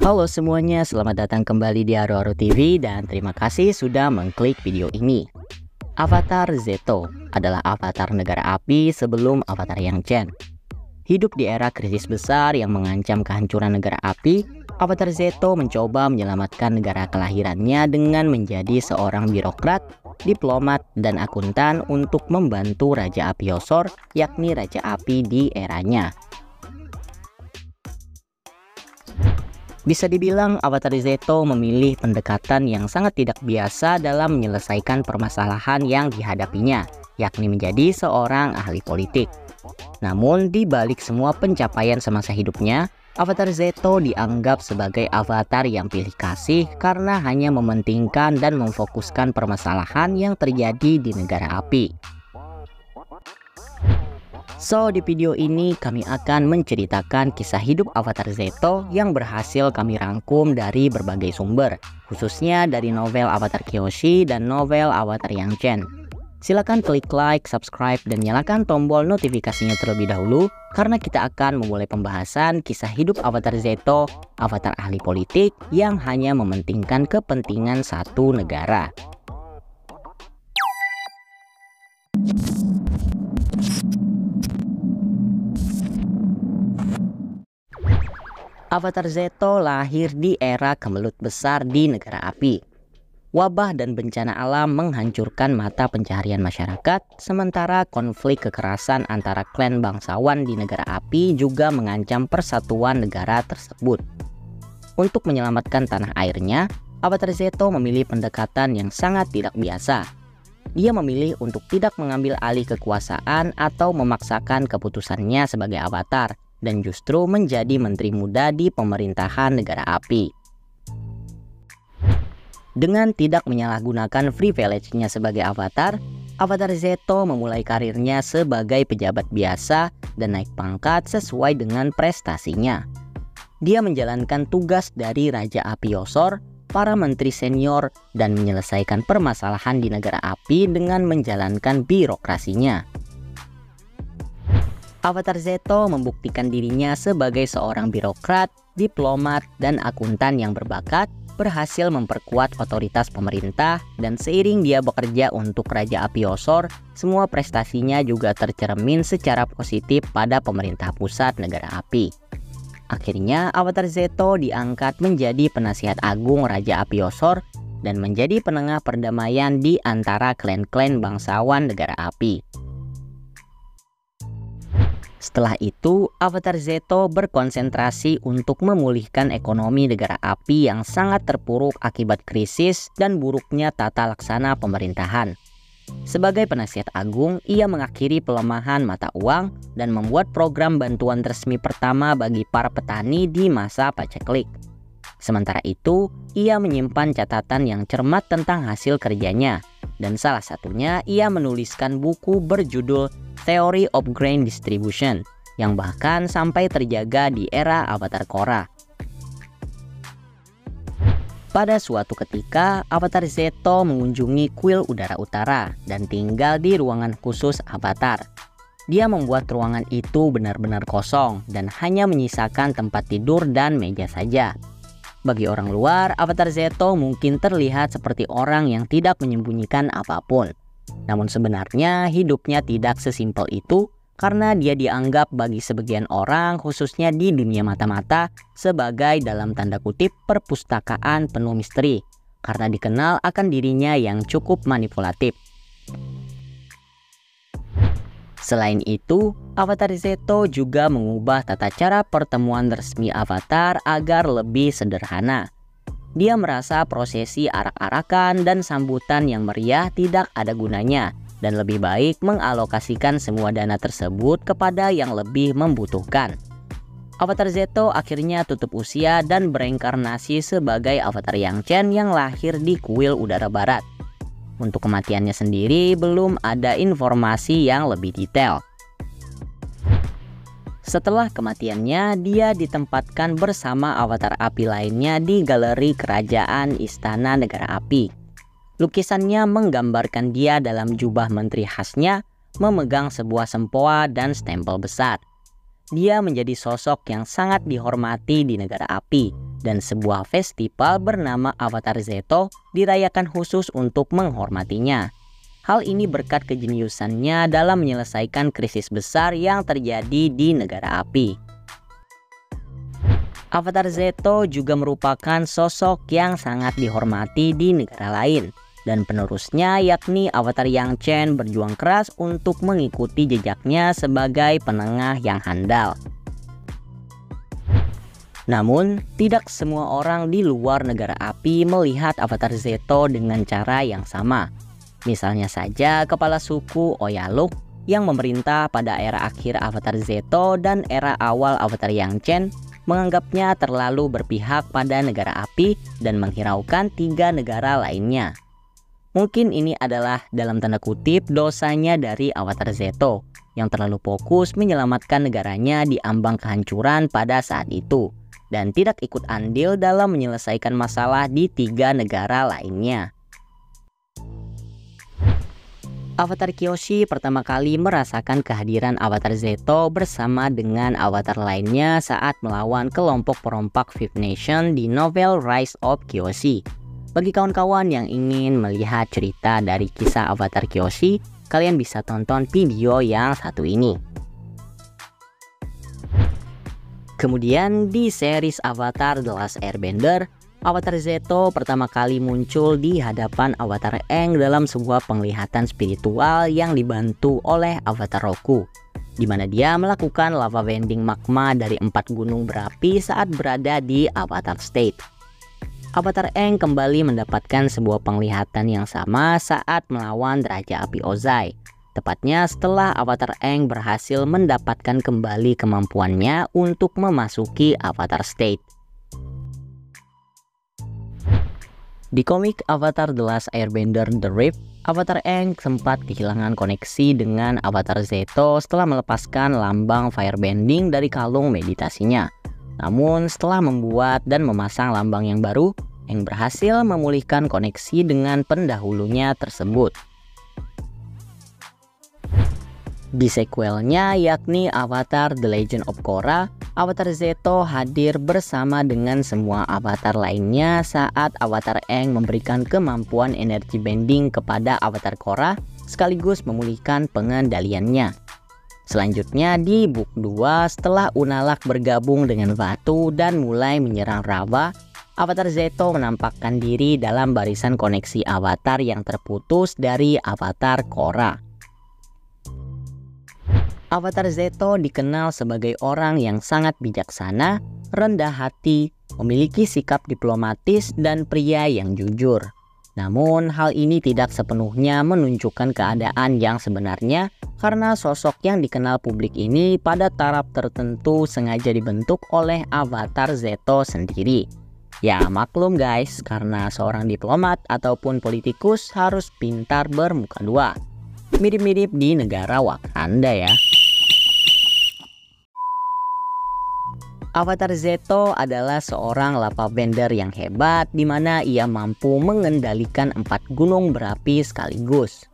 Halo semuanya, selamat datang kembali di Aru TV dan terima kasih sudah mengklik video ini. Avatar Zeto adalah avatar negara api sebelum avatar Yang Chen. Hidup di era krisis besar yang mengancam kehancuran negara api, Avatar Zeto mencoba menyelamatkan negara kelahirannya dengan menjadi seorang birokrat, diplomat, dan akuntan untuk membantu Raja Api Yosor, yakni Raja Api di eranya. Bisa dibilang Avatar Zeto memilih pendekatan yang sangat tidak biasa dalam menyelesaikan permasalahan yang dihadapinya, yakni menjadi seorang ahli politik. Namun di balik semua pencapaian semasa hidupnya, Avatar Zeto dianggap sebagai avatar yang pilih kasih karena hanya mementingkan dan memfokuskan permasalahan yang terjadi di negara api. So, di video ini kami akan menceritakan kisah hidup Avatar Zeto yang berhasil kami rangkum dari berbagai sumber, khususnya dari novel Avatar Kyoshi dan novel Avatar Yang Chen. Silakan klik like, subscribe, dan nyalakan tombol notifikasinya terlebih dahulu karena kita akan memulai pembahasan kisah hidup Avatar Zeto, avatar ahli politik yang hanya mementingkan kepentingan satu negara. Avatar Zeto lahir di era kemelut besar di negara api. Wabah dan bencana alam menghancurkan mata pencaharian masyarakat, sementara konflik kekerasan antara klan bangsawan di negara api juga mengancam persatuan negara tersebut. Untuk menyelamatkan tanah airnya, Avatar Zeto memilih pendekatan yang sangat tidak biasa. Dia memilih untuk tidak mengambil alih kekuasaan atau memaksakan keputusannya sebagai avatar, dan justru menjadi menteri muda di pemerintahan negara api. Dengan tidak menyalahgunakan privilege-nya sebagai avatar, Avatar Zeto memulai karirnya sebagai pejabat biasa dan naik pangkat sesuai dengan prestasinya. Dia menjalankan tugas dari Raja Api Yosor, para menteri senior, dan menyelesaikan permasalahan di negara api dengan menjalankan birokrasinya. Avatar Zeto membuktikan dirinya sebagai seorang birokrat, diplomat, dan akuntan yang berbakat, berhasil memperkuat otoritas pemerintah, dan seiring dia bekerja untuk Raja Api Yosor, semua prestasinya juga tercermin secara positif pada pemerintah pusat negara api. Akhirnya, Avatar Zeto diangkat menjadi penasihat agung Raja Api Yosor dan menjadi penengah perdamaian di antara klan-klan bangsawan negara api. Setelah itu, Avatar Zeto berkonsentrasi untuk memulihkan ekonomi negara api yang sangat terpuruk akibat krisis dan buruknya tata laksana pemerintahan. Sebagai penasihat agung, ia mengakhiri pelemahan mata uang dan membuat program bantuan resmi pertama bagi para petani di masa paceklik. Sementara itu, ia menyimpan catatan yang cermat tentang hasil kerjanya, dan salah satunya ia menuliskan buku berjudul Theory of Grain Distribution yang bahkan sampai terjaga di era Avatar Korra. Pada suatu ketika, Avatar Zeto mengunjungi kuil udara utara dan tinggal di ruangan khusus Avatar. Dia membuat ruangan itu benar-benar kosong dan hanya menyisakan tempat tidur dan meja saja. Bagi orang luar, Avatar Zeto mungkin terlihat seperti orang yang tidak menyembunyikan apapun. Namun sebenarnya hidupnya tidak sesimpel itu karena dia dianggap bagi sebagian orang, khususnya di dunia mata-mata, sebagai dalam tanda kutip perpustakaan penuh misteri karena dikenal akan dirinya yang cukup manipulatif. Selain itu, Avatar Zeto juga mengubah tata cara pertemuan resmi avatar agar lebih sederhana. Dia merasa prosesi arak-arakan dan sambutan yang meriah tidak ada gunanya dan lebih baik mengalokasikan semua dana tersebut kepada yang lebih membutuhkan. Avatar Zeto akhirnya tutup usia dan bereinkarnasi sebagai avatar Yang Chen yang lahir di kuil udara barat. Untuk kematiannya sendiri belum ada informasi yang lebih detail. Setelah kematiannya, dia ditempatkan bersama avatar api lainnya di galeri kerajaan Istana Negara Api. Lukisannya menggambarkan dia dalam jubah menteri khasnya, memegang sebuah sempoa dan stempel besar. Dia menjadi sosok yang sangat dihormati di negara api dan sebuah festival bernama Avatar Zeto dirayakan khusus untuk menghormatinya. Hal ini berkat kejeniusannya dalam menyelesaikan krisis besar yang terjadi di negara api. Avatar Zeto juga merupakan sosok yang sangat dihormati di negara lain, dan penerusnya yakni Avatar Yang Chen berjuang keras untuk mengikuti jejaknya sebagai penengah yang handal. Namun, tidak semua orang di luar negara api melihat Avatar Zeto dengan cara yang sama. Misalnya saja kepala suku Oyaluk yang memerintah pada era akhir Avatar Zeto dan era awal Avatar Yang Chen menganggapnya terlalu berpihak pada negara api dan menghiraukan 3 negara lainnya. Mungkin ini adalah dalam tanda kutip dosanya dari Avatar Zeto yang terlalu fokus menyelamatkan negaranya di ambang kehancuran pada saat itu dan tidak ikut andil dalam menyelesaikan masalah di 3 negara lainnya. Avatar Kyoshi pertama kali merasakan kehadiran Avatar Zeto bersama dengan avatar lainnya saat melawan kelompok perompak Fifth Nation di novel Rise of Kyoshi. Bagi kawan-kawan yang ingin melihat cerita dari kisah Avatar Kyoshi, kalian bisa tonton video yang satu ini. Kemudian di series Avatar The Last Airbender, Avatar Zeto pertama kali muncul di hadapan Avatar Aang dalam sebuah penglihatan spiritual yang dibantu oleh Avatar Roku, di mana dia melakukan lava bending magma dari 4 gunung berapi saat berada di Avatar State. Avatar Aang kembali mendapatkan sebuah penglihatan yang sama saat melawan Raja Api Ozai, tepatnya setelah Avatar Aang berhasil mendapatkan kembali kemampuannya untuk memasuki Avatar State. Di komik Avatar The Last Airbender The Rift, Avatar Aang sempat kehilangan koneksi dengan Avatar Zeto setelah melepaskan lambang firebending dari kalung meditasinya. Namun setelah membuat dan memasang lambang yang baru, Aang berhasil memulihkan koneksi dengan pendahulunya tersebut. Di sequelnya yakni Avatar The Legend of Korra, Avatar Zeto hadir bersama dengan semua avatar lainnya saat Avatar Aang memberikan kemampuan energi bending kepada Avatar Korra sekaligus memulihkan pengendaliannya. Selanjutnya di book 2, setelah Unalaq bergabung dengan Vaatu dan mulai menyerang Raava, Avatar Zeto menampakkan diri dalam barisan koneksi avatar yang terputus dari Avatar Korra. Avatar Zeto dikenal sebagai orang yang sangat bijaksana, rendah hati, memiliki sikap diplomatis, dan pria yang jujur. Namun hal ini tidak sepenuhnya menunjukkan keadaan yang sebenarnya karena sosok yang dikenal publik ini pada taraf tertentu sengaja dibentuk oleh Avatar Zeto sendiri. Ya maklum guys, karena seorang diplomat ataupun politikus harus pintar bermuka dua. Mirip-mirip di negara Wakanda ya. Avatar Zeto adalah seorang lava bender yang hebat di mana ia mampu mengendalikan 4 gunung berapi sekaligus.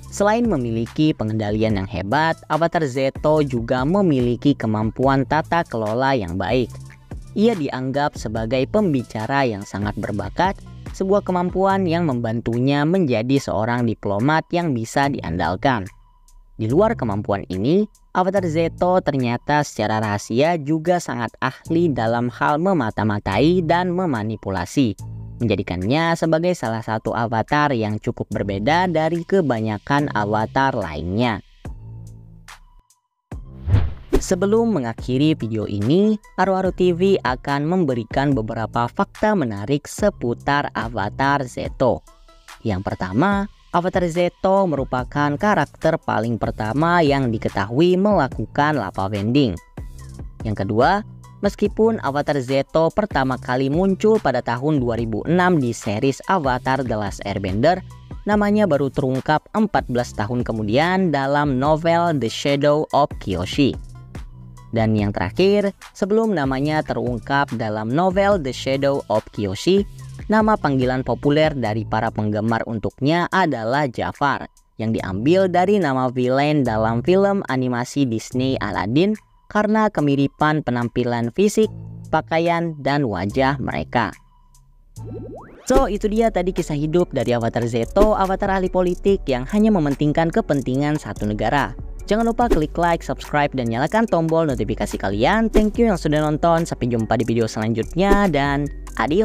Selain memiliki pengendalian yang hebat, Avatar Zeto juga memiliki kemampuan tata kelola yang baik. Ia dianggap sebagai pembicara yang sangat berbakat, sebuah kemampuan yang membantunya menjadi seorang diplomat yang bisa diandalkan. Di luar kemampuan ini, Avatar Zeto ternyata secara rahasia juga sangat ahli dalam hal memata-matai dan memanipulasi, menjadikannya sebagai salah satu avatar yang cukup berbeda dari kebanyakan avatar lainnya. Sebelum mengakhiri video ini, Aru-Aru TV akan memberikan beberapa fakta menarik seputar Avatar Zeto. Yang pertama, Avatar Zeto merupakan karakter paling pertama yang diketahui melakukan lava bending. Yang kedua, meskipun Avatar Zeto pertama kali muncul pada tahun 2006 di series Avatar The Last Airbender, namanya baru terungkap 14 tahun kemudian dalam novel The Shadow of Kyoshi. Dan yang terakhir, sebelum namanya terungkap dalam novel The Shadow of Kyoshi, nama panggilan populer dari para penggemar untuknya adalah Jafar, yang diambil dari nama villain dalam film animasi Disney Aladdin karena kemiripan penampilan fisik, pakaian, dan wajah mereka. So, itu dia tadi kisah hidup dari Avatar Zeto, avatar ahli politik yang hanya mementingkan kepentingan satu negara. Jangan lupa klik like, subscribe, dan nyalakan tombol notifikasi kalian. Thank you yang sudah nonton, sampai jumpa di video selanjutnya, dan adios.